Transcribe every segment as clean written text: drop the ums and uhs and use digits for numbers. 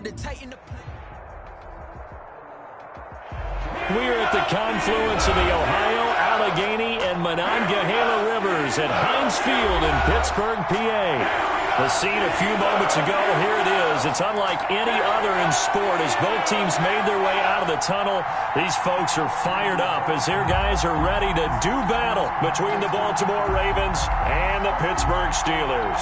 had to tighten the play. We're at the confluence of the Ohio, Allegheny, and Monongahela Rivers at Heinz Field in Pittsburgh, PA. The scene a few moments ago, here it is. It's unlike any other in sport as both teams made their way out of the tunnel. These folks are fired up as their guys are ready to do battle between the Baltimore Ravens and the Pittsburgh Steelers.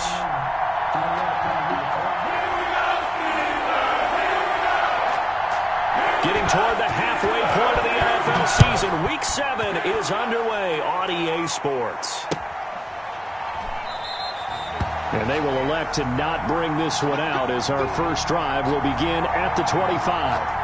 Getting toward the halfway point of the NFL season, Week 7 is underway on EA Sports. And they will elect to not bring this one out as our first drive will begin at the 25.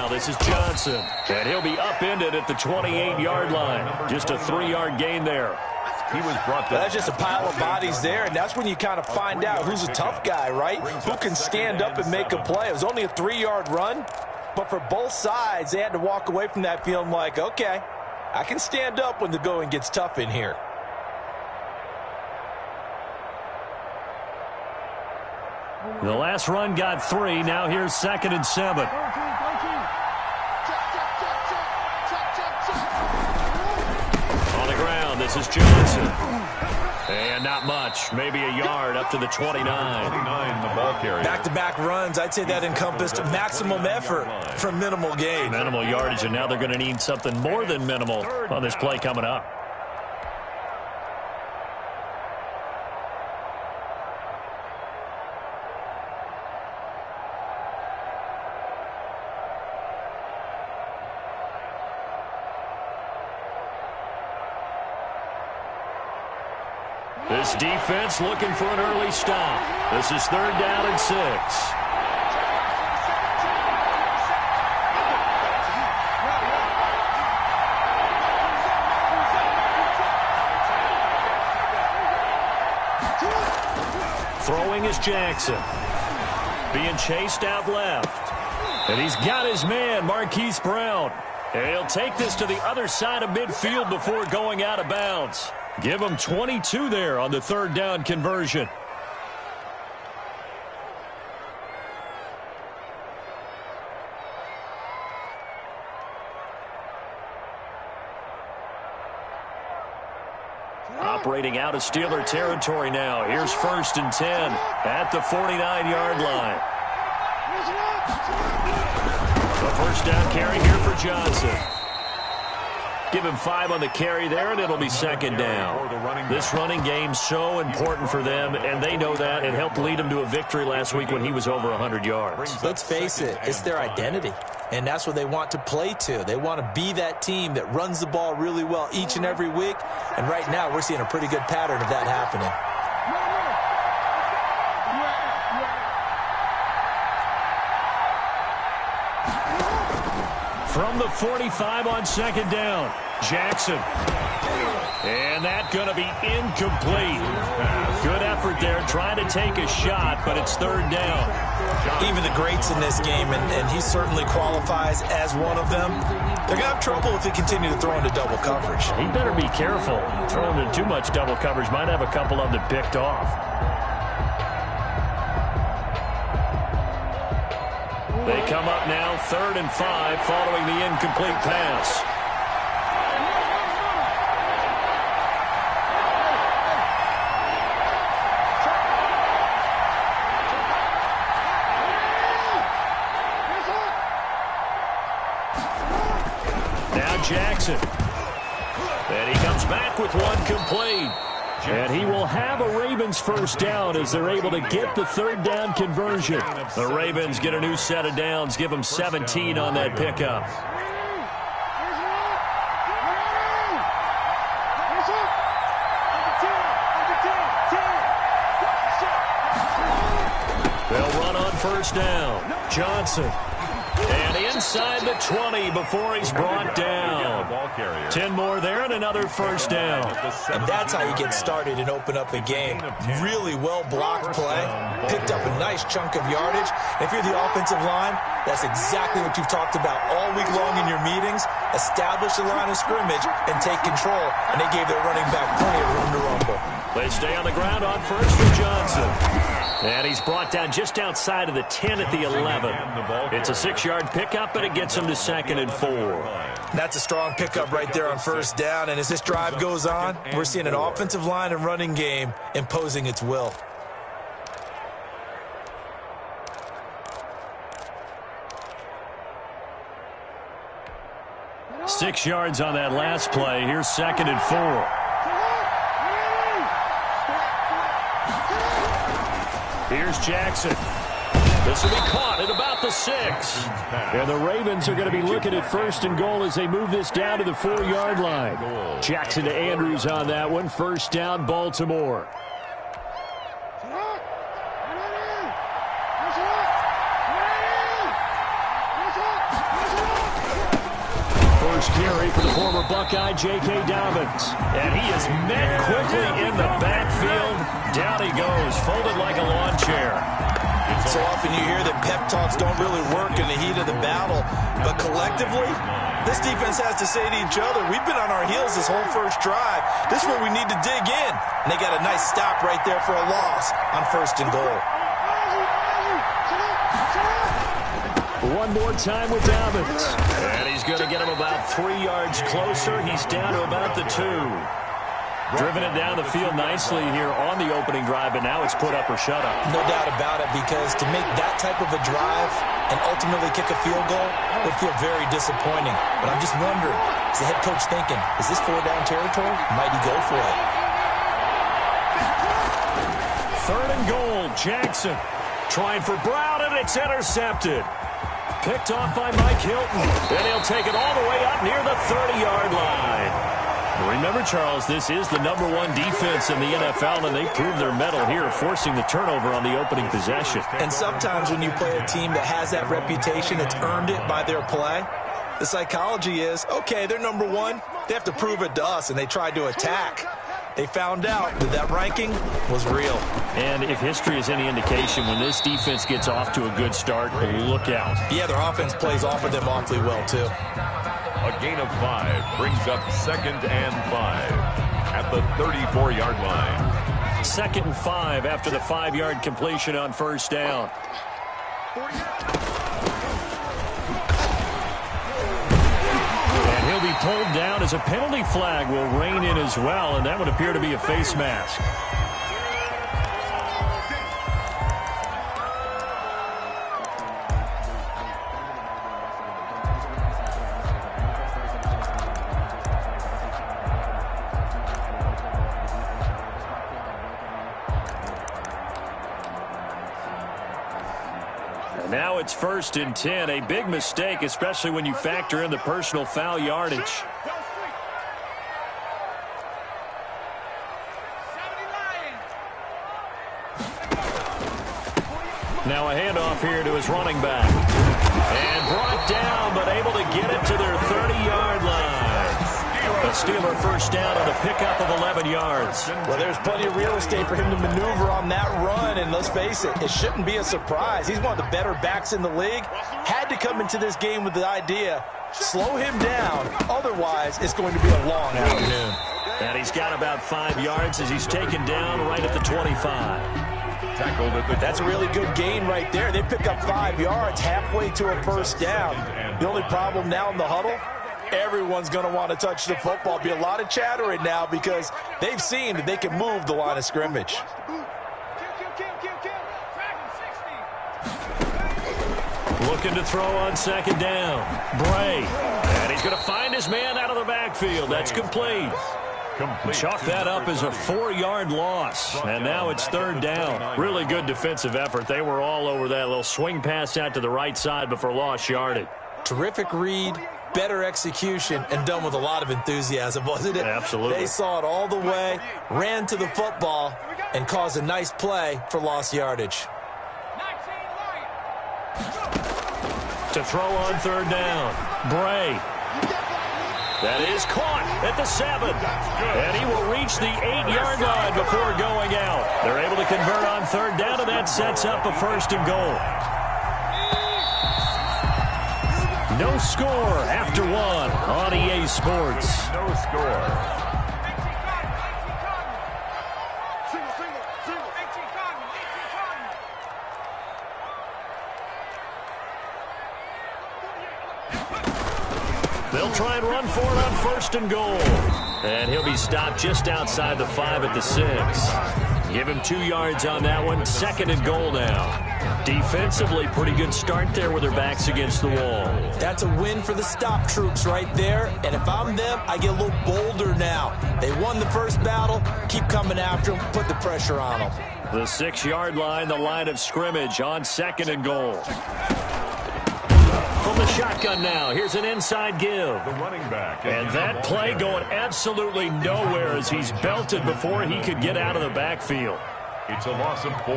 This is Johnson, and he'll be upended at the 28-yard line. Just a 3-yard gain there. He was brought down. That's just a pile of bodies there, and that's when you kind of find out who's a tough guy, right? Who can stand up and make a play. It was only a 3-yard run, but for both sides, they had to walk away from that feeling like, okay, I can stand up when the going gets tough in here. The last run got 3. Now here's 2nd and 7. This is Johnson. And not much. Maybe a yard up to the 29. 29, the ball carrier. Back-to-back runs, I'd say that encompassed maximum effort for minimal gain. Minimal yardage, and now they're going to need something more than minimal on this play coming up. This defense looking for an early stop. This is 3rd down and 6. Throwing is Jackson. Being chased out left. And he's got his man, Marquise Brown. And he'll take this to the other side of midfield before going out of bounds. Give him 22 there on the 3rd down conversion. Operating out of Steeler territory now. Here's 1st and 10 at the 49-yard line. The first down carry here for Johnson. Give him 5 on the carry there, and it'll be 2nd down. This running game's so important for them, and they know that. It helped lead them to a victory last week when he was over 100 yards. Let's face it, it's their identity, and that's what they want to play to. They want to be that team that runs the ball really well each and every week, and right now we're seeing a pretty good pattern of that happening. From the 45 on 2nd down, Jackson. And that's going to be incomplete. Good effort there, trying to take a shot, but it's 3rd down. Even the greats in this game, and he certainly qualifies as one of them, they're going to have trouble if they continue to throw into double coverage. He better be careful. Throwing into too much double coverage might have a couple of them picked off. They come up now 3rd and 5 following the incomplete pass. Now Jackson. And he comes back with one complete. And he will have a Ravens first down as they're able to get the 3rd down conversion. The Ravens get a new set of downs, give them 17 on that pickup. first down. Johnson. And inside the 20 before he's brought down. 10 more there and another first down. And that's how you get started and open up a game. Really well-blocked play. Picked up a nice chunk of yardage. If you're the offensive line, that's exactly what you've talked about all week long in your meetings. Establish the line of scrimmage and take control. And they gave their running back plenty of room to rumble. They stay on the ground on first for Johnson. And he's brought down just outside of the 10 at the 11. It's a 6-yard pickup, and it gets him to 2nd and 4. That's a strong pickup right there on first down. And as this drive goes on, we're seeing an offensive line and running game imposing its will. Six yards on that last play. Here's 2nd and 4. Here's Jackson. This will be caught at about the 6. And the Ravens are going to be looking at 1st and goal as they move this down to the 4-yard line. Jackson to Andrews on that one. First down, Baltimore. First carry for the former Buckeye, J.K. Dobbins. And he is met quickly in the backfield. Down he goes, folded like a lawn chair. So often you hear that pep talks don't really work in the heat of the battle. But collectively, this defense has to say to each other, we've been on our heels this whole first drive. This is where we need to dig in. And they got a nice stop right there for a loss on 1st and goal. One more time with Dobbins. And he's going to get him about 3 yards closer. He's down to about the 2. Driven it down the field nicely here on the opening drive, and now it's put up or shut up. No doubt about it, because to make that type of a drive and ultimately kick a field goal would feel very disappointing. But I'm just wondering, is the head coach thinking, is this 4-down territory? Might he go for it? 3rd and goal, Jackson. Trying for Brown, and it's intercepted. Picked off by Mike Hilton. And he'll take it all the way up near the 30-yard line. Remember, Charles, this is the #1 defense in the NFL, and they prove their mettle here, forcing the turnover on the opening possession. And sometimes when you play a team that has that reputation, it's earned it by their play. The psychology is, okay, they're #1. They have to prove it to us, and they tried to attack. They found out that that ranking was real. And if history is any indication, when this defense gets off to a good start, look out. Yeah, their offense plays off of them awfully well, too. A gain of 5 brings up 2nd and 5 at the 34-yard line. 2nd and 5 after the 5-yard completion on first down. And he'll be pulled down as a penalty flag will rein in as well, and that would appear to be a face mask. Now it's 1st and 10, a big mistake, especially when you factor in the personal foul yardage. Now a handoff here to his running back. And brought down, but able to get it to their 30-yard line. A Steeler first down on a pickup of 11 yards. Well, there's plenty of real estate for him to maneuver on that run, and let's face it, it shouldn't be a surprise. He's one of the better backs in the league. Had to come into this game with the idea, slow him down, otherwise it's going to be a long afternoon. And he's got about 5 yards as he's taken down right at the 25. Tackled at the That's a really good gain right there. They pick up 5 yards halfway to a first down. The only problem now in the huddle, everyone's going to want to touch the football. Be a lot of chattering now because they've seen that they can move the line of scrimmage. Looking to throw on 2nd down. Bray. And he's going to find his man out of the backfield. That's complete. Chalk that up as a 4-yard loss. And now it's 3rd down. Really good defensive effort. They were all over that little swing pass out to the right side before lost yardage. Terrific read, better execution, and done with a lot of enthusiasm, wasn't it? Absolutely. They saw it all the way, ran to the football, and caused a nice play for lost yardage. to throw on third down. Bray. That is caught at the 7. And he will reach the 8-yard line before going out. They're able to convert on third down, and that sets up a 1st and goal. No score after 1 on EA Sports. No score. They'll try and run for it on 1st and goal. And he'll be stopped just outside the 5 at the 6. Give him 2 yards on that one. 2nd and goal now. Defensively, pretty good start there with their backs against the wall. That's a win for the stop troops right there. And if I'm them, I get a little bolder now. They won the first battle. Keep coming after them. Put the pressure on them. The 6-yard line, the line of scrimmage on 2nd and goal. From the shotgun now, here's an inside give. The running back. And that play going absolutely nowhere as he's belted before he could get out of the backfield. It's a loss of 4.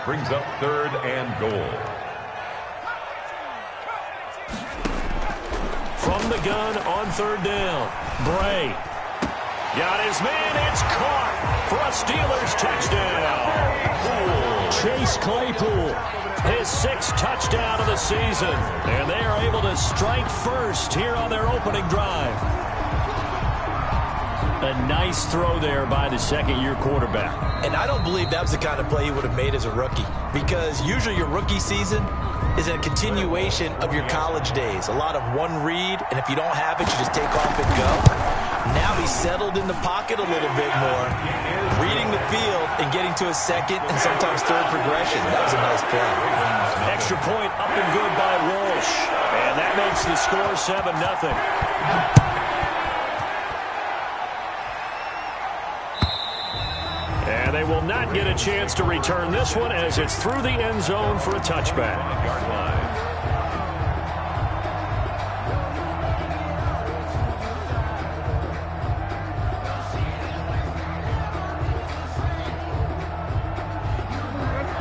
Brings up 3rd and goal. From the gun on 3rd down. Bray. Got his man. It's caught for a Steelers touchdown. Chase Claypool. His 6th touchdown of the season. And they are able to strike first here on their opening drive. A nice throw there by the 2nd-year quarterback. And I don't believe that was the kind of play he would have made as a rookie. Because usually your rookie season is a continuation of your college days. A lot of one read, and if you don't have it, you just take off and go. Now he's settled in the pocket a little bit more, reading the field and getting to his 2nd and sometimes 3rd progression. That was a nice play. Extra point up and good by Walsh. And that makes the score 7-0. And they will not get a chance to return this one as it's through the end zone for a touchback. Yard line.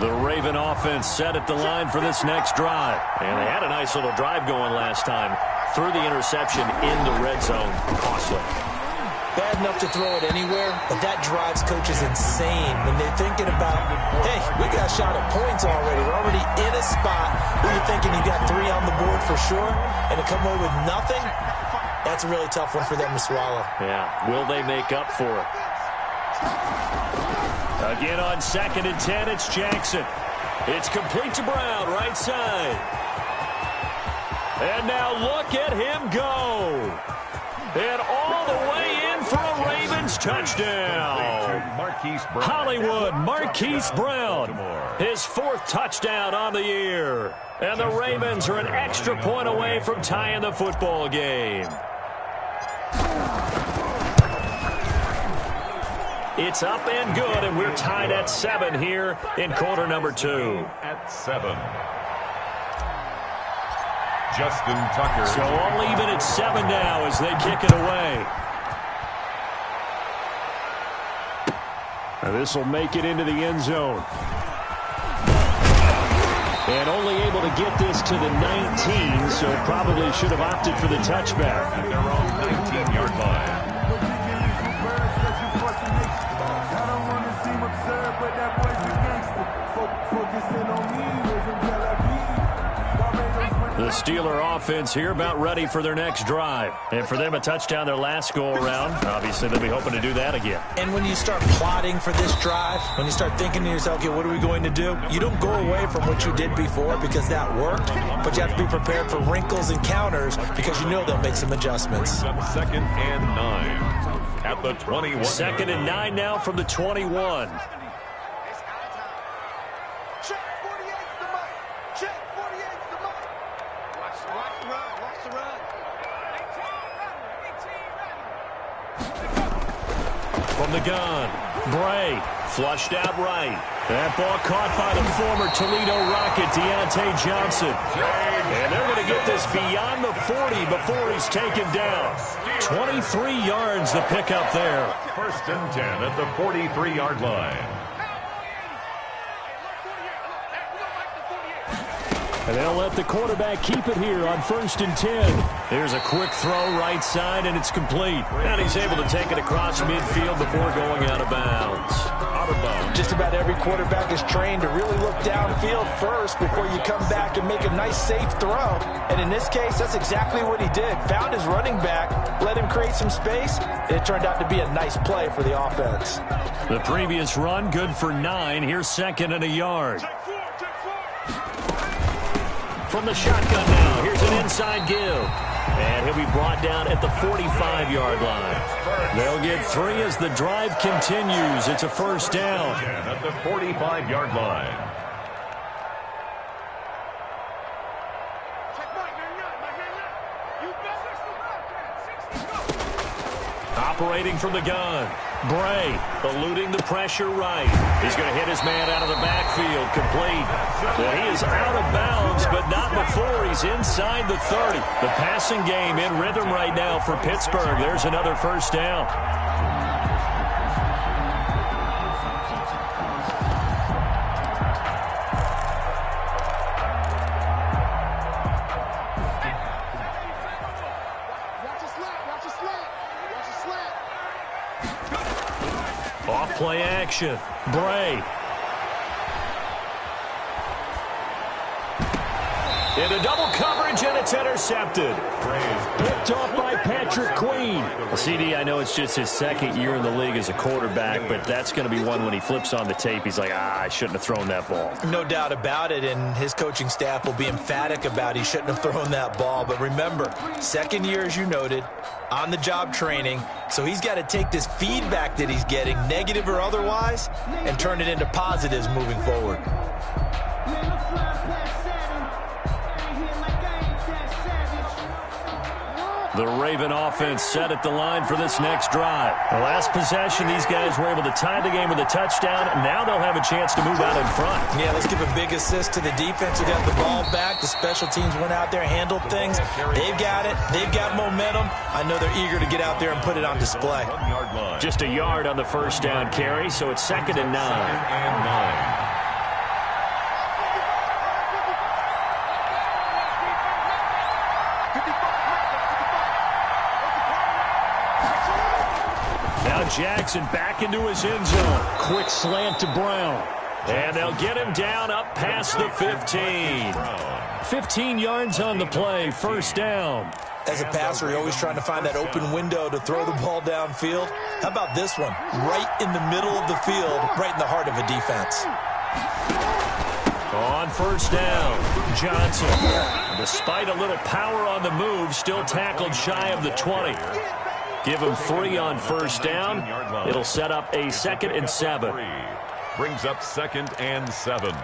The Raven offense set at the line for this next drive. And they had a nice little drive going last time. Threw the interception in the red zone. Costly. Bad enough to throw it anywhere, but that drives coaches insane when they're thinking about, hey, we got a shot at points already. We're already in a spot where you're thinking you got 3 on the board for sure, and to come away with nothing, that's a really tough one for them to swallow. Yeah, will they make up for it? Again on 2nd and 10, it's Jackson. It's complete to Brown, right side. And now look at him go. And all the way in for a Ravens touchdown. Hollywood Marquise Brown, his 4th touchdown on the year. And the Ravens are an extra point away from tying the football game. It's up and good, and we're tied at 7 here in quarter number 2. At 7. Justin Tucker. So all even at 7 now as they kick it away. Now this will make it into the end zone. And only able to get this to the 19, so probably should have opted for the touchback. At their own 19-yard line. The Steeler offense here about ready for their next drive. And for them, a touchdown their last go-around. Obviously, they'll be hoping to do that again. And when you start plotting for this drive, when you start thinking to yourself, okay, what are we going to do? You don't go away from what you did before because that worked, but you have to be prepared for wrinkles and counters because you know they'll make some adjustments. 2nd and 9 at the 21. 2nd and 9 now from the 21. From the gun, Bray, flushed out right. That ball caught by the former Toledo Rocket, Deontay Johnson. And they're going to get this beyond the 40 before he's taken down. 23 yards the pickup there. 1st and 10 at the 43-yard line. And they'll let the quarterback keep it here on 1st and 10. Here's a quick throw right side, and it's complete. And he's able to take it across midfield before going out of bounds. Just about every quarterback is trained to really look downfield first before you come back and make a nice, safe throw. And in this case, that's exactly what he did. Found his running back, let him create some space, and it turned out to be a nice play for the offense. The previous run, good for 9. Here's 2nd and a yard. From the shotgun now, here's an inside give. And he'll be brought down at the 45-yard line. They'll get 3 as the drive continues. It's a 1st down. At the 45-yard line. Operating from the gun. Bray eluding the pressure right. He's going to hit his man out of the backfield. Complete. Well, he is out of bounds, but not before he's inside the 30. The passing game in rhythm right now for Pittsburgh. There's another 1st down. Play action. Bray. Into double coverage, and it's intercepted. Picked off by Patrick Queen. Well, CD, I know it's just his 2nd year in the league as a quarterback, but that's going to be one when he flips on the tape. He's like, I shouldn't have thrown that ball. No doubt about it, and his coaching staff will be emphatic about he shouldn't have thrown that ball. But remember, 2nd year, as you noted, on-the-job training, so he's got to take this feedback that he's getting, negative or otherwise, and turn it into positives moving forward. The Raven offense set at the line for this next drive. The last possession, these guys were able to tie the game with a touchdown. Now they'll have a chance to move out in front. Yeah, let's give a big assist to the defense who got the ball back. The special teams went out there, handled things. They've got it. They've got momentum. I know they're eager to get out there and put it on display. Just a yard on the 1st down carry, so it's 2nd and 9. Jackson back into his end zone. Quick slant to Brown. And they'll get him down up past the 15. 15 yards on the play, 1st down. As a passer, you're always trying to find that open window to throw the ball downfield. How about this one? Right in the middle of the field, right in the heart of a defense. On 1st down, Johnson, despite a little power on the move, still tackled shy of the 20. Give him 3 on 1st down. It'll set up a 2nd and 7. Brings up 2nd and 7.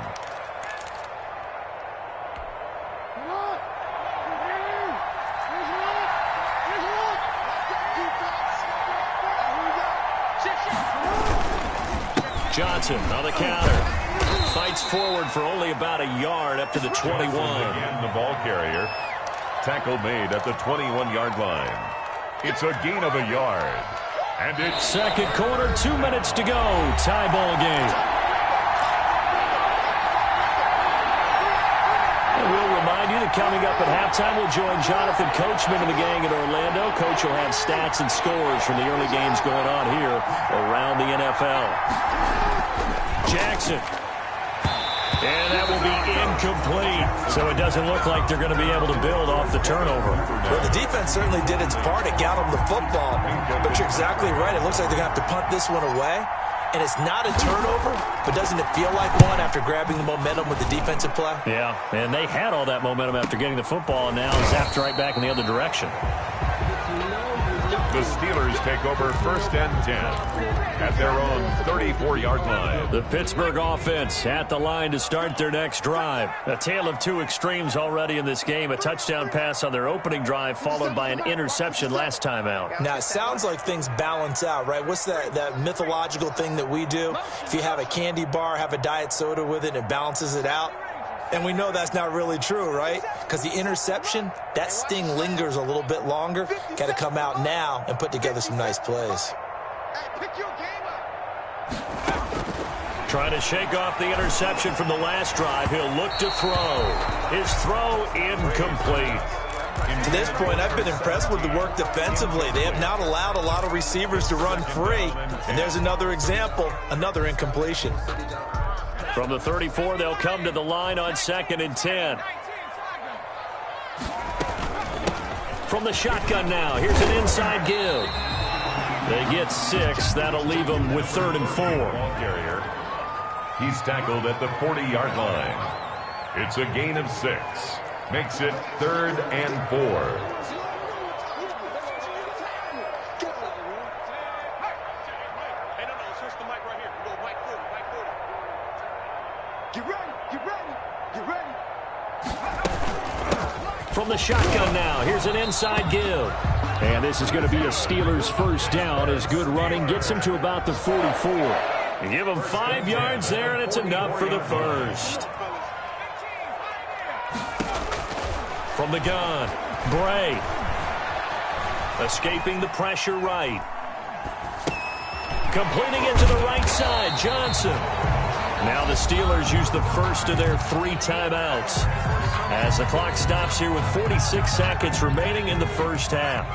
Johnson on the counter. Fights forward for only about a yard up to the 21. Again, the ball carrier. Tackle made at the 21-yard line. It's a gain of a yard. And it's 2nd quarter, 2 minutes to go. Tie ball game. And we'll remind you that coming up at halftime, we'll join Jonathan Coachman and the gang in Orlando. Coach will have stats and scores from the early games going on here around the NFL. Jackson. And that will be incomplete. So it doesn't look like they're going to be able to build off the turnover. Well, the defense certainly did its part. It got them the football. But you're exactly right. It looks like they're going to have to punt this one away. And it's not a turnover, but doesn't it feel like one after grabbing the momentum with the defensive play? Yeah, and they had all that momentum after getting the football, and now zapped right back in the other direction. The Steelers take over 1st and 10 at their own 34-yard line. The Pittsburgh offense at the line to start their next drive. A tale of 2 extremes already in this game. A touchdown pass on their opening drive followed by an interception last time out. Now, it sounds like things balance out, right? What's that mythological thing that we do? If you have a candy bar, have a diet soda with it, it balances it out. And we know that's not really true, right? Because the interception, that sting lingers a little bit longer. Got to come out now and put together some nice plays. Trying to shake off the interception from the last drive. He'll look to throw. His throw incomplete. To this point, I've been impressed with the work defensively. They have not allowed a lot of receivers to run free. And there's another example, another incompletion. From the 34, they'll come to the line on 2nd and 10. From the shotgun now, here's an inside give. They get 6. That'll leave them with 3rd and 4. Carrier. He's tackled at the 40-yard line. It's a gain of 6. Makes it 3rd and 4. From the shotgun now, here's an inside give. And this is going to be a Steelers first down as good running gets him to about the 44. You give him 5 yards there, and it's enough for the first. From the gun, Bray. Escaping the pressure right. Completing it to the right side, Johnson. Now the Steelers use the first of their 3 timeouts as the clock stops here with 46 seconds remaining in the first half.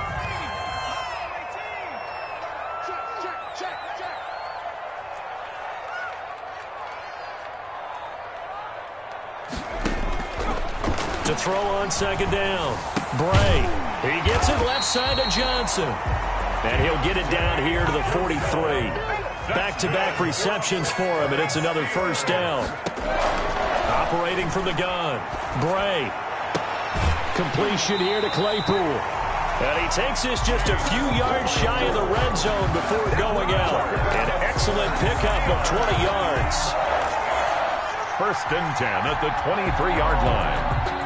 To throw on 2nd down. Bray. He gets it left side to Johnson. And he'll get it down here to the 43. Back-to-back receptions for him, and it's another first down. Operating from the gun. Bray. Completion here to Claypool. And he takes this just a few yards shy of the red zone before going out. An excellent pickup of 20 yards. 1st and 10 at the 23-yard line.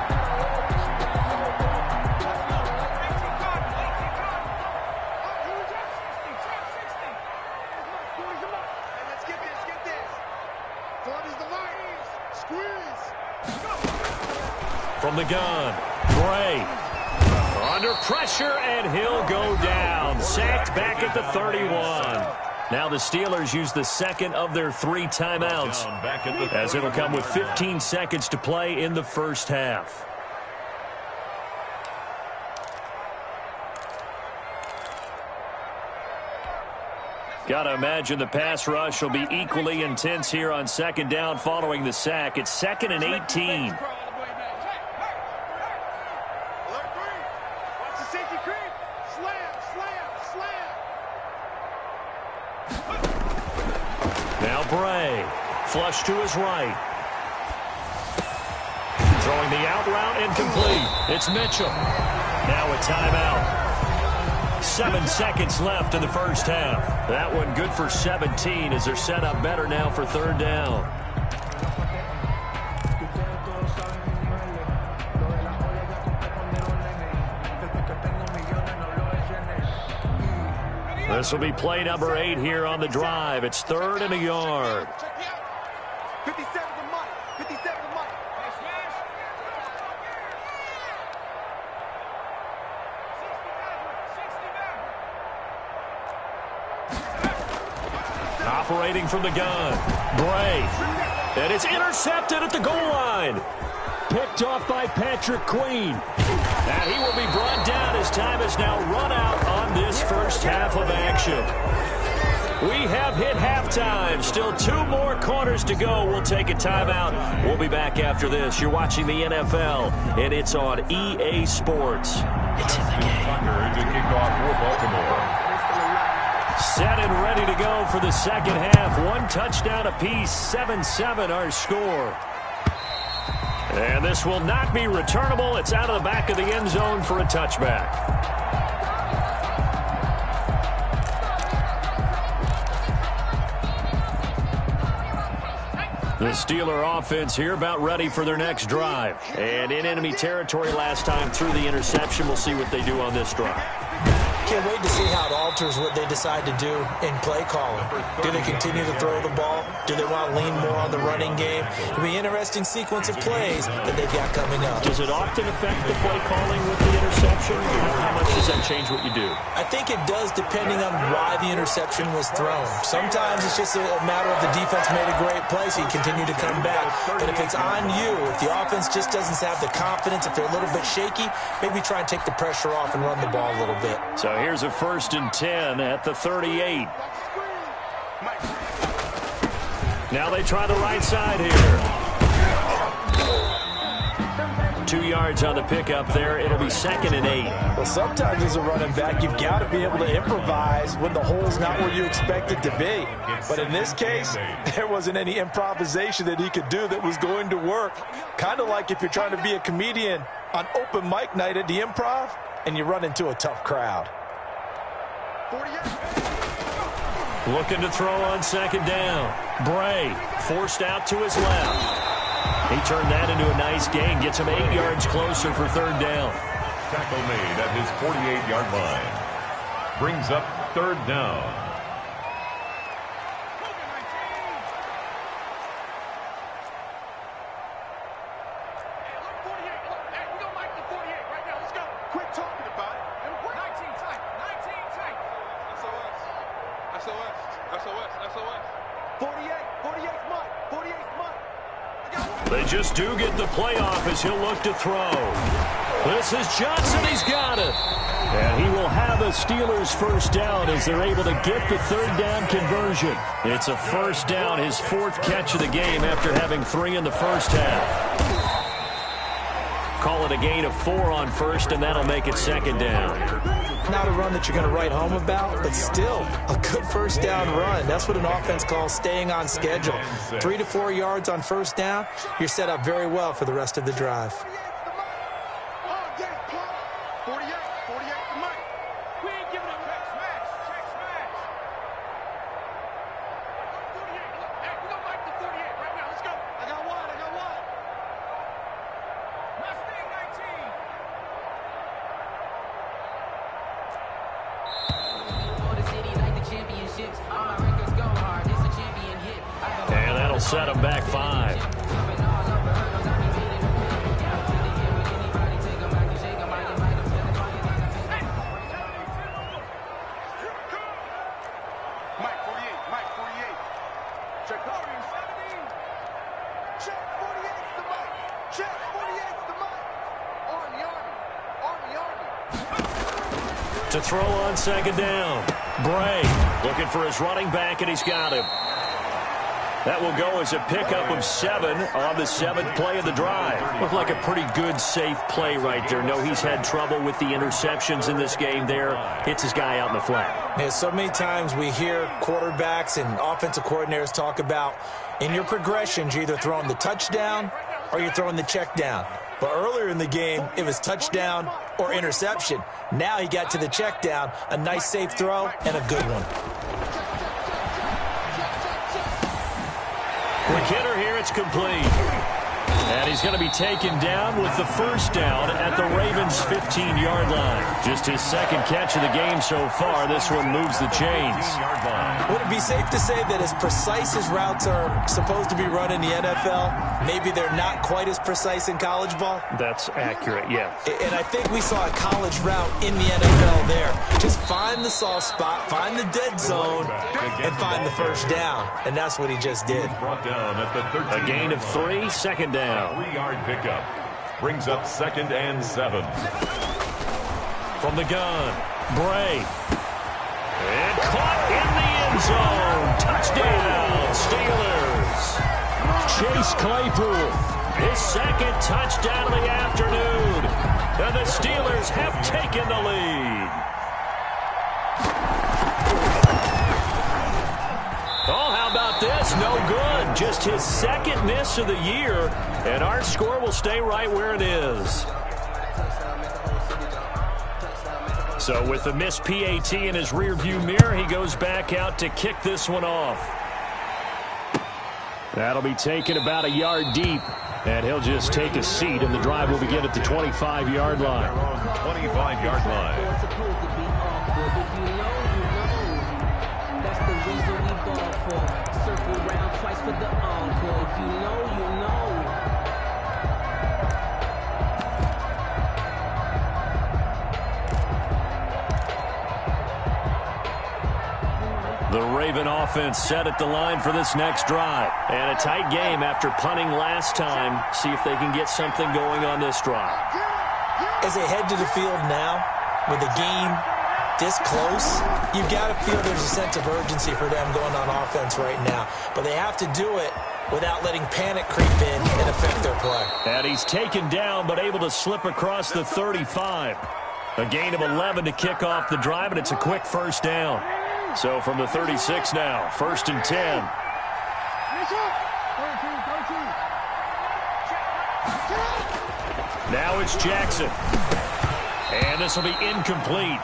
From the gun, Bray. Under pressure, and he'll go down. Sacked back at the 31. Now the Steelers use the 2nd of their 3 timeouts, as it'll come with 15 seconds to play in the first half. Got to imagine the pass rush will be equally intense here on 2nd down following the sack. It's 2nd and 18. Now Bray, flush to his right. Throwing the out route incomplete. It's Mitchell. Now a timeout. 7 seconds left in the first half. That one good for 17 as they're set up better now for 3rd down. This will be play number 8 here on the drive. It's 3rd and a yard. 57 to Mike. 57 to Mike. Operating from the gun, Bray. And it's intercepted at the goal line. Picked off by Patrick Queen. And he will be brought down as time has now run out on this first half of action. We have hit halftime. Still 2 more quarters to go. We'll take a timeout. We'll be back after this. You're watching the NFL, and it's on EA Sports. It's in the game. To kick off for Baltimore. Set and ready to go for the second half. 1 touchdown apiece. 7-7 our score. And this will not be returnable. It's out of the back of the end zone for a touchback. The Steeler offense here about ready for their next drive. And in enemy territory last time through the interception. We'll see what they do on this drive. Can't wait to see how it alters what they decide to do in play calling. Do they continue to throw the ball? Do they want to lean more on the running game? It'll be an interesting sequence of plays that they've got coming up. Does it often affect the play calling with the interception? How much does that change what you do? I think it does, depending on why the interception was thrown. Sometimes it's just a matter of the defense made a great play, so you continue to come back. But if it's on you, if the offense just doesn't have the confidence, if they're a little bit shaky, maybe try and take the pressure off and run the ball a little bit. So here's a 1st and 10 at the 38. Now they try the right side here. 2 yards on the pickup there. It'll be 2nd and 8. Well, sometimes as a running back, you've got to be able to improvise when the hole's not where you expect it to be. But in this case, there wasn't any improvisation that he could do that was going to work. Kind of like if you're trying to be a comedian on open mic night at the Improv and you run into a tough crowd. Looking to throw on 2nd down. Bray forced out to his left. He turned that into a nice gain. Gets him 8 yards closer for 3rd down. Tackle made at his 48-yard line. Brings up 3rd down. Quit talking about it. 19 tight. 19 tight. SOS. SOS. SOS. SOS. 48. 48's Mike. 48's Mike. They just do get the play off as he'll look to throw. This is Johnson. He's got it. And he will have a Steelers 1st down as they're able to get the 3rd down conversion. It's a 1st down, his 4th catch of the game after having 3 in the 1st half. Call it a gain of 4 on 1st, and that'll make it 2nd down. Not a run that you're going to write home about, but still a good 1st down run. That's what an offense calls staying on schedule. 3 to 4 yards on 1st down, you're set up very well for the rest of the drive. 48 to Mike. We ain't giving up. Check smash. Check smash. 48. Hey, we gonna Mike the 48 right now. Let's go. I got one. Mustang 19. And that'll set him back 5. To throw on 2nd down. Bray looking for his running back, and he's got him. That will go as a pickup of 7 on the 7th play of the drive. Looked like a pretty good, safe play right there. No, he's had trouble with the interceptions in this game there. Hits his guy out in the flat. Yeah, so many times we hear quarterbacks and offensive coordinators talk about in your progressions, you're either throwing the touchdown or you're throwing the check down. But earlier in the game, it was touchdown or interception. Now he got to the check down, a nice safe throw, and a good one. Quick hitter here, it's complete. And he's going to be taken down with the 1st down at the Ravens' 15-yard line. Just his 2nd catch of the game so far. This one moves the chains. Would it be safe to say that as precise as routes are supposed to be run in the NFL, maybe they're not quite as precise in college ball? That's accurate, yeah. And I think we saw a college route in the NFL there. Just find the soft spot, find the dead zone, and find the 1st down. And that's what he just did. Brought down at the 13. A gain of 3, 2nd down. 3-yard pickup. Brings up 2nd and 7. From the gun, Bray. And caught in the end zone. Touchdown, Steelers. Chase Claypool, his 2nd touchdown of the afternoon. And the Steelers have taken the lead. Oh, how about this? No good. Just his 2nd miss of the year, and our score will stay right where it is. So with the missed PAT in his rearview mirror, he goes back out to kick this one off. That'll be taken about a yard deep, and he'll just take a seat, and the drive will begin at the 25-yard line. 25-yard line. That's the reason we ball for. Circle round twice for the encore. If you know, you know. The Raven offense set at the line for this next drive. And a tight game after punting last time. See if they can get something going on this drive. As they head to the field now, with the game this close, you've got to feel there's a sense of urgency for them going on offense right now. But they have to do it without letting panic creep in and affect their play. And he's taken down but able to slip across the 35. A gain of 11 to kick off the drive, and it's a quick first down. So from the 36 now, 1st and 10. Now it's Jackson. And this will be incomplete.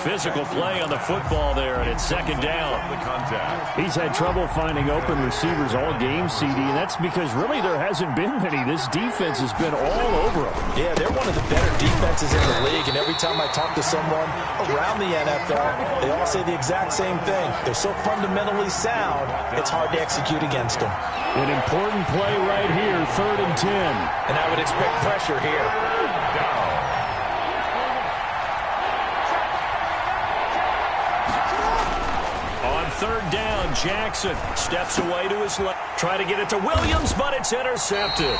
Physical play on the football there, and it's 2nd down. The contact. He's had trouble finding open receivers all game, CD, and that's because really there hasn't been many. This defense has been all over him. Yeah, they're one of the better defenses in the league, and every time I talk to someone around the NFL, they all say the exact same thing. They're so fundamentally sound, it's hard to execute against them. An important play right here, 3rd and 10. And I would expect pressure here. On 3rd down, Jackson steps away to his left. Try to get it to Williams, but it's intercepted.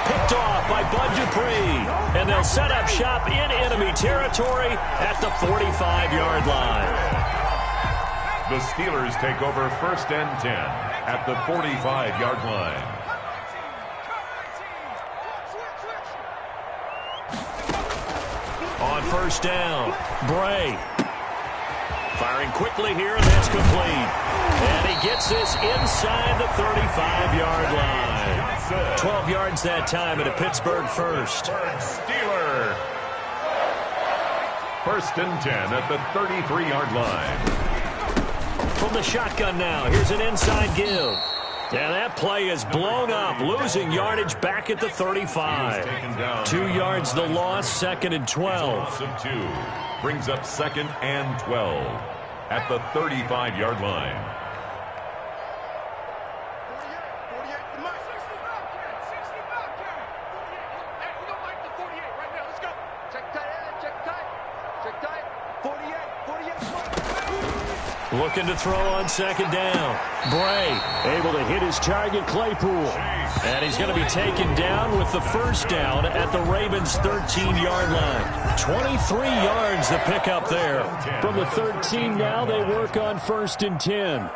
Picked off by Bud Dupree. And they'll set up shop in enemy territory at the 45-yard line. The Steelers take over 1st and 10 at the 45-yard line. On 1st down, Bray. Firing quickly here, and that's complete. And he gets this inside the 35-yard line. 12 yards that time at a Pittsburgh first. Steeler. 1st and 10 at the 33-yard line. From the shotgun now, here's an inside give. And that play is blown up, losing yardage back at the 35. 2 yards the loss, 2nd and 12. Loss of 2 brings up 2nd and 12 at the 35-yard line. Looking to throw on 2nd down. Bray able to hit his target, Claypool. And he's going to be taken down with the 1st down at the Ravens' 13-yard line. 23 yards the pickup there. From the 13 now, they work on 1st and 10.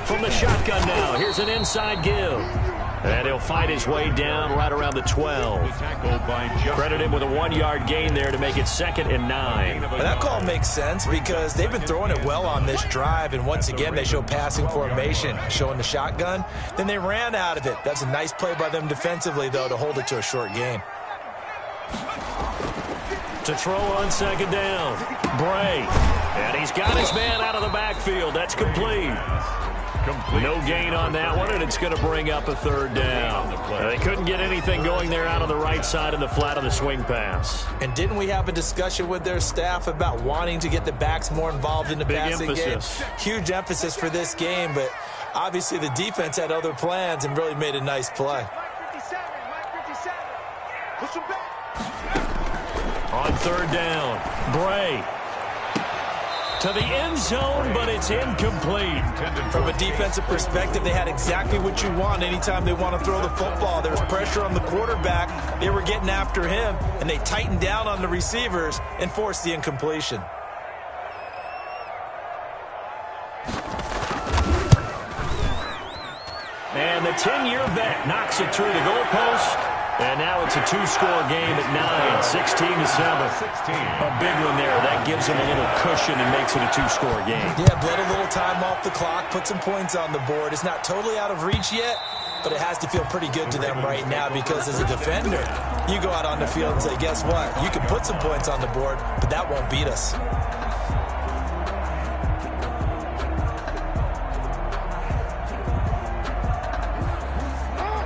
From the shotgun now, here's an inside give. And he'll fight his way down right around the 12. Credit him with a 1-yard gain there to make it 2nd and 9. Well, that call makes sense because they've been throwing it well on this drive, and once again they show passing formation, showing the shotgun. Then they ran out of it. That's a nice play by them defensively, though, to hold it to a short gain. To throw on 2nd down, Bray. And he's got his man out of the backfield. That's complete. No gain on that one, and it's going to bring up a 3rd down. They couldn't get anything going there out on the right side of the flat of the swing pass. And didn't we have a discussion with their staff about wanting to get the backs more involved in the passing game? Huge emphasis for this game, but obviously the defense had other plans and really made a nice play. On 3rd down, Bray. To the end zone, but it's incomplete. From a defensive perspective, they had exactly what you want anytime they want to throw the football. There was pressure on the quarterback. They were getting after him, and they tightened down on the receivers and forced the incompletion. And the 10-year vet knocks it through the goalpost. And now it's a 2-score game at 9, 16-7. A big one there. That gives them a little cushion and makes it a 2-score game. Yeah, bled a little time off the clock, put some points on the board. It's not totally out of reach yet, but it has to feel pretty good to them right now because as a defender, you go out on the field and say, guess what? You can put some points on the board, but that won't beat us.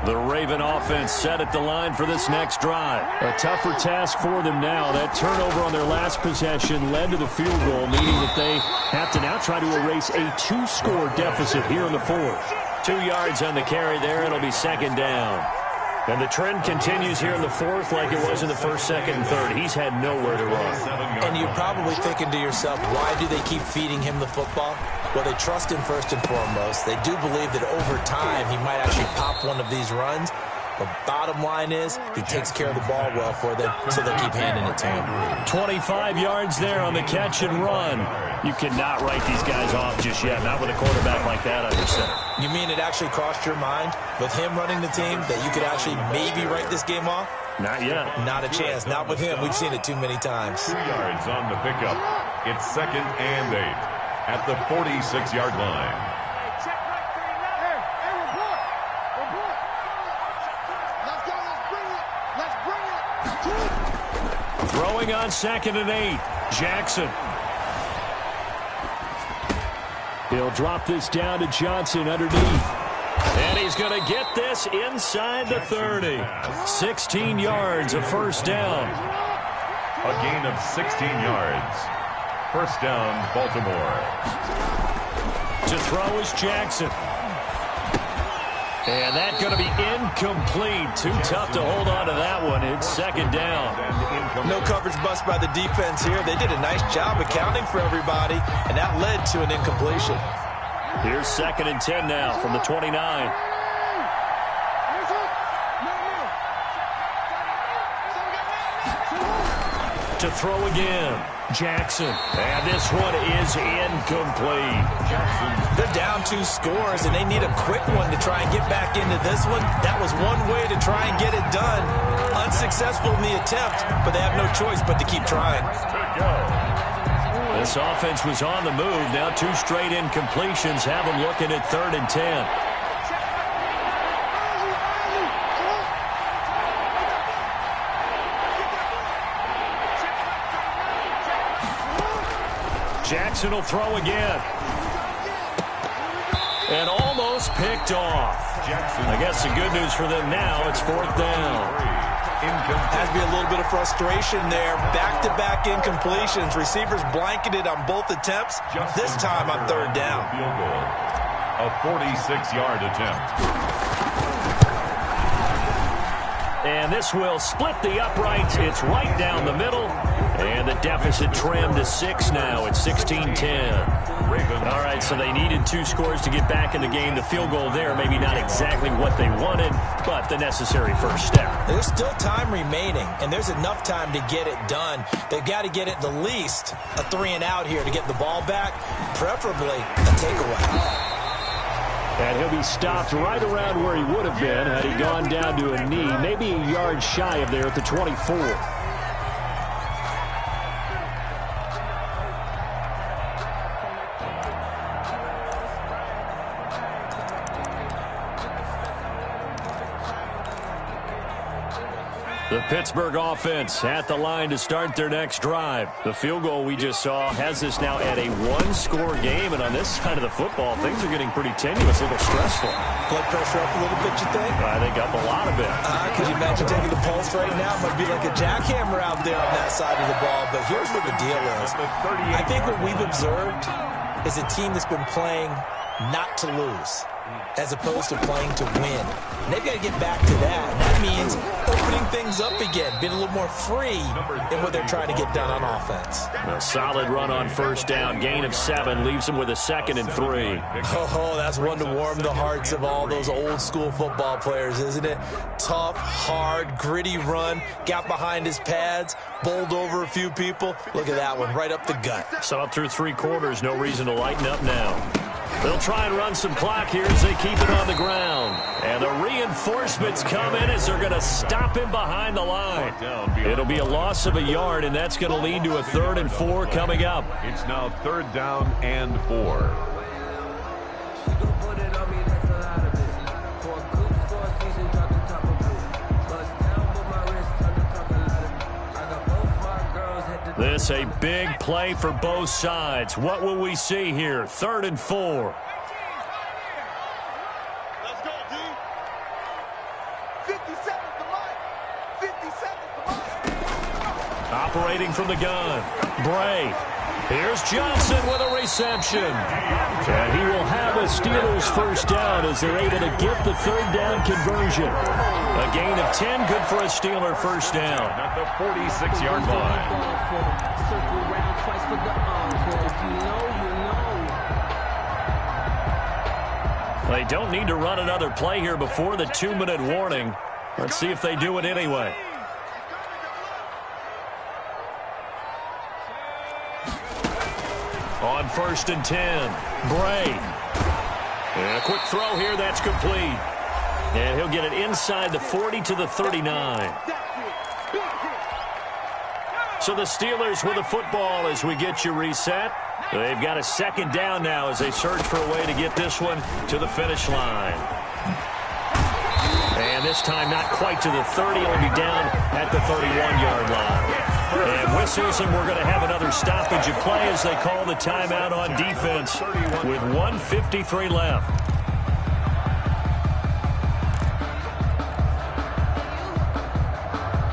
The Raven offense set at the line for this next drive. A tougher task for them now. That turnover on their last possession led to the field goal, meaning that they have to now try to erase a 2-score deficit here in the fourth. 2 yards on the carry there. It'll be second down. And the trend continues here in the fourth like it was in the first, second, and third. He's had nowhere to run. And you're probably thinking to yourself, why do they keep feeding him the football? Well, they trust him first and foremost. They do believe that over time he might actually pop one of these runs. The bottom line is he takes care of the ball well for them, so they'll keep handing it to him. 25 yards there on the catch and run. You cannot write these guys off just yet, not with a quarterback like that on your center. You mean it actually crossed your mind with him running the team that you could actually maybe write this game off? Not yet. Not a chance. Not with him. We've seen it too many times. 2 yards on the pickup. It's 2nd and 8 at the 46-yard line. Throwing on 2nd and 8. Jackson. He'll drop this down to Johnson underneath. And he's going to get this inside the 30. 16 yards, a first down. A gain of 16 yards. First down, Baltimore. To throw is Jackson. And that's going to be incomplete. Too tough to hold on to that one. It's second down. No coverage bust by the defense here. They did a nice job accounting for everybody, and that led to an incompletion. Here's 2nd and 10 now from the 29. To throw again, Jackson. And this one is incomplete. They're down 2 scores, and they need a quick one to try and get back into this one. That was one way to try and get it done. Unsuccessful in the attempt, but they have no choice but to keep trying. This offense was on the move. Now 2 straight incompletions have them looking at 3rd and 10. Jackson will throw again. And almost picked off. I guess the good news for them now, it's 4th down. Has to be a little bit of frustration there. Back-to-back incompletions. Receivers blanketed on both attempts. This time on 3rd down. A 46-yard attempt. And this will split the uprights. It's right down the middle. And the deficit trimmed to 6 now. It's 16-10. All right, so they needed 2 scores to get back in the game. The field goal there, maybe not exactly what they wanted, but the necessary first step. There's still time remaining, and there's enough time to get it done. They've got to get it the least a 3 and out here to get the ball back, preferably a takeaway. And he'll be stopped right around where he would have been had he gone down to a knee, maybe a yard shy of there at the 24. The Pittsburgh offense at the line to start their next drive. The field goal we just saw has this now at a 1-score game, and on this side of the football, things are getting pretty tenuous, a little stressful. Blood pressure up a little bit, you think? I think up a lot of it. Could you imagine taking the pulse right now? It might be like a jackhammer out there on that side of the ball, but here's what the deal is. I think what we've observed is a team that's been playing not to lose, as opposed to playing to win. And they've got to get back to that. And that means opening things up again, being a little more free in what they're trying to get done on offense. A solid run on first down. Gain of 7 leaves them with a 2nd and 3. Oh, that's one to warm the hearts of all those old school football players, isn't it? Tough, hard, gritty run. Got behind his pads, bowled over a few people. Look at that one, right up the gut. So up through 3 quarters, no reason to lighten up now. They'll try and run some clock here as they keep it on the ground. And the reinforcements come in as they're going to stop him behind the line. It'll be a loss of a yard, and that's going to lead to a 3rd and 4 coming up. It's now 3rd down and 4. This a big play for both sides. What will we see here? 3rd and 4. Let's go, dude. operating from the gun. Bray. Here's Johnson with a reception. And he will have a Steelers first down as they're able to get the third down conversion. A gain of 10, good for a Steeler first down. At the 46-yard line. Circle around twice for the encore. If you know, you know. They don't need to run another play here before the 2-minute warning. Let's see if they do it anyway. On 1st and 10, Bray. And a quick throw here, that's complete. And he'll get it inside the 40 to the 39. So the Steelers with the football as we get you reset. They've got a second down now as they search for a way to get this one to the finish line. And this time not quite to the 30. It'll be down at the 31-yard line. And whistles, and we're going to have another stoppage of play as they call the timeout on defense with 1:53 left.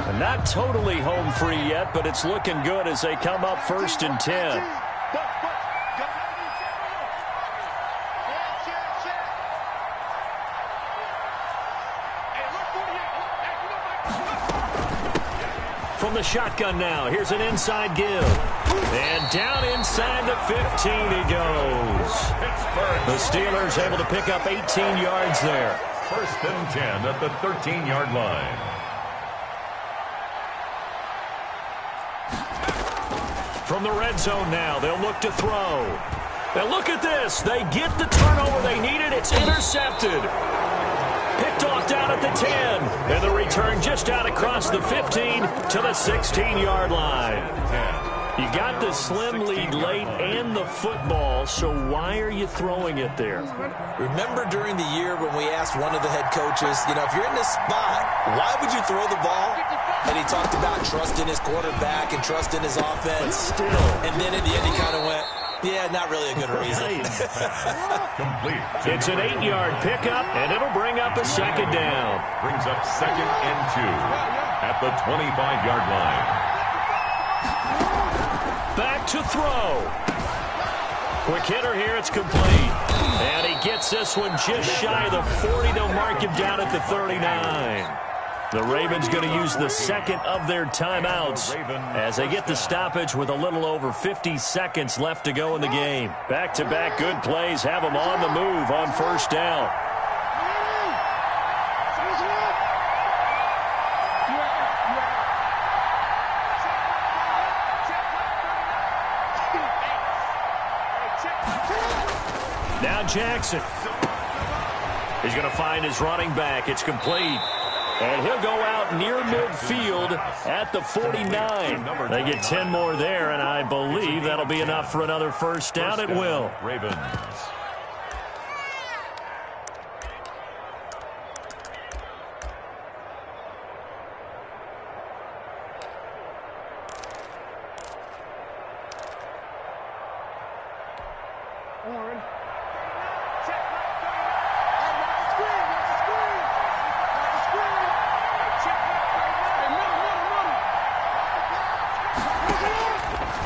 And not totally home free yet, but it's looking good as they come up 1st and 10. From the shotgun now, here's an inside give. And down inside the 15 he goes. The Steelers able to pick up 18 yards there. 1st and 10 at the 13-yard line. From the red zone now, they'll look to throw. And look at this. They get the turnover they needed. It's intercepted. Picked off down at the 10. And the return just out across the 15 to the 16-yard line. You got the slim lead late and the football, so why are you throwing it there? Remember during the year when we asked one of the head coaches, you know, if you're in this spot, why would you throw the ball? And he talked about trusting his quarterback and trusting his offense. But still. And then at the end he kind of went, yeah, not really a good reason. Complete. It's an 8-yard pickup, and it'll bring up a second down. Brings up 2nd and 2 at the 25-yard line. Back to throw. Quick hitter here, it's complete. And he gets this one just shy of the 40. They'll mark him down at the 39. The Ravens going to use the second of their timeouts as they get the stoppage with a little over 50 seconds left to go in the game. Back-to-back good plays have them on the move on 1st down. Now Jackson. He's going to find his running back. It's complete. And he'll go out near midfield at the 49. They get 10 more there, and I believe that'll be enough for another first down. It will. Ravens.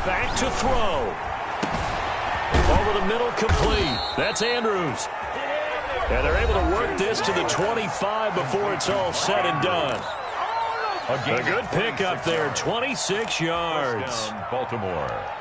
Back to throw. Over the middle, complete. That's Andrews. And they're able to work this to the 25 before it's all said and done. A good pickup there, 26 yards. Baltimore.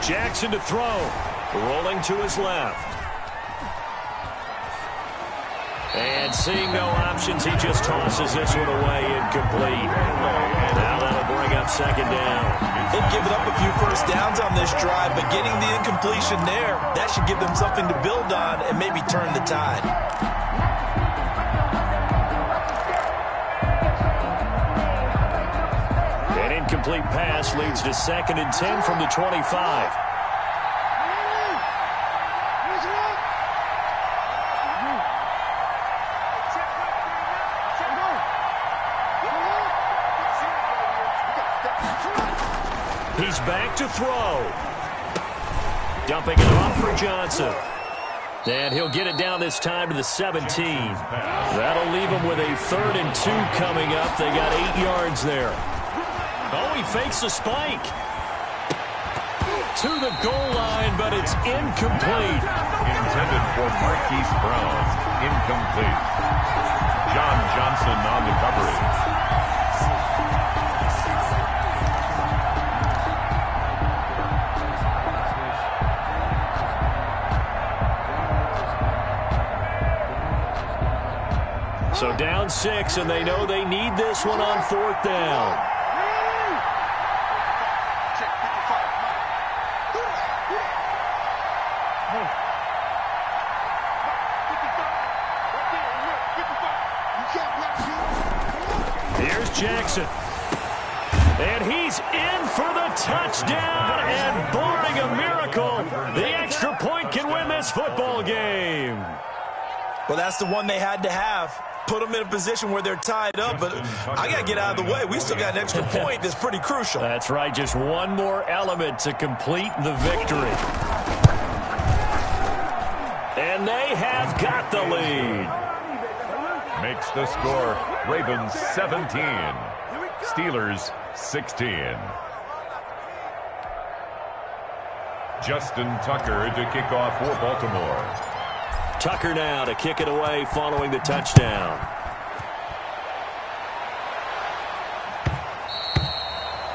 Jackson to throw. Rolling to his left. And seeing no options, he just tosses this one away, incomplete. Now that'll bring up second down. They've given up a few first downs on this drive, but getting the incompletion there, that should give them something to build on and maybe turn the tide. incomplete pass leads to 2nd and 10 from the 25. He's back to throw. Dumping it off for Johnson. And he'll get it down this time to the 17. That'll leave him with a 3rd and 2 coming up. They got 8 yards there. Oh, he fakes a spike. To the goal line, but it's incomplete. Intended for Marquise Brown. Incomplete. John Johnson on the coverage. So down 6, and they know they need this one on 4th down. Here's Jackson. And he's in for the touchdown, and barring a miracle, the extra point can win this football game. Well, that's the one they had to have. Put them in a position where they're tied up, but I got to get out of the way. We still got an extra point that's pretty crucial. That's right, just one more element to complete the victory. And they have got the lead. Makes the score Ravens 17, Steelers 16. Justin Tucker to kick off for Baltimore. Tucker now to kick it away following the touchdown.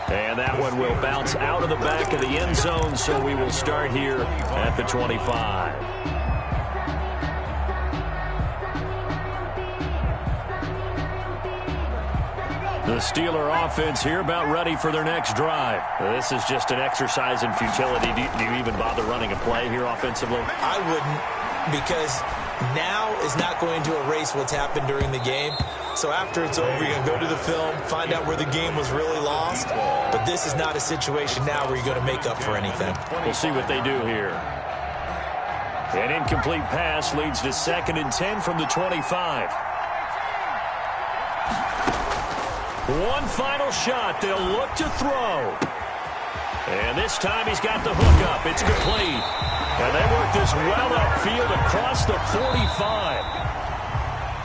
And that one will bounce out of the back of the end zone, so we will start here at the 25. The Steeler offense here about ready for their next drive. This is just an exercise in futility. Do you even bother running a play here offensively? I wouldn't, because now is not going to erase what's happened during the game. So after it's over, you're going to go to the film, find out where the game was really lost. But this is not a situation now where you're going to make up for anything. We'll see what they do here. An incomplete pass leads to 2nd and 10 from the 25. One final shot. They'll look to throw. And this time he's got the hook up. It's complete. And they work this well upfield across the 45.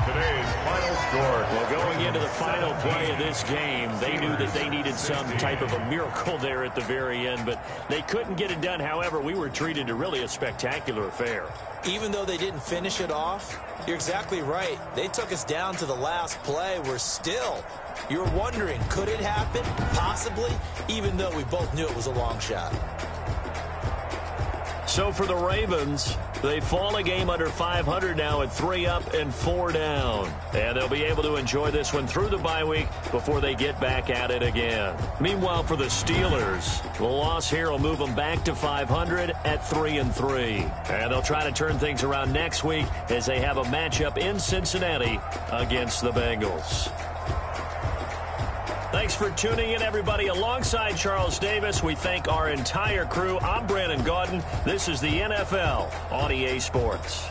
Today's final score. Well, going into the final play of this game, they knew that they needed some type of a miracle there at the very end, but they couldn't get it done. However, we were treated to really a spectacular affair. Even though they didn't finish it off, you're exactly right. They took us down to the last play. We're still, you're wondering, could it happen? Possibly, even though we both knew it was a long shot. So for the Ravens, they fall a game under 500 now at 3 up and 4 down. And they'll be able to enjoy this one through the bye week before they get back at it again. Meanwhile, for the Steelers, the loss here will move them back to 500 at 3-3. And they'll try to turn things around next week as they have a matchup in Cincinnati against the Bengals. Thanks for tuning in, everybody. Alongside Charles Davis, we thank our entire crew. I'm Brandon Gaudin. This is the NFL on EA Sports.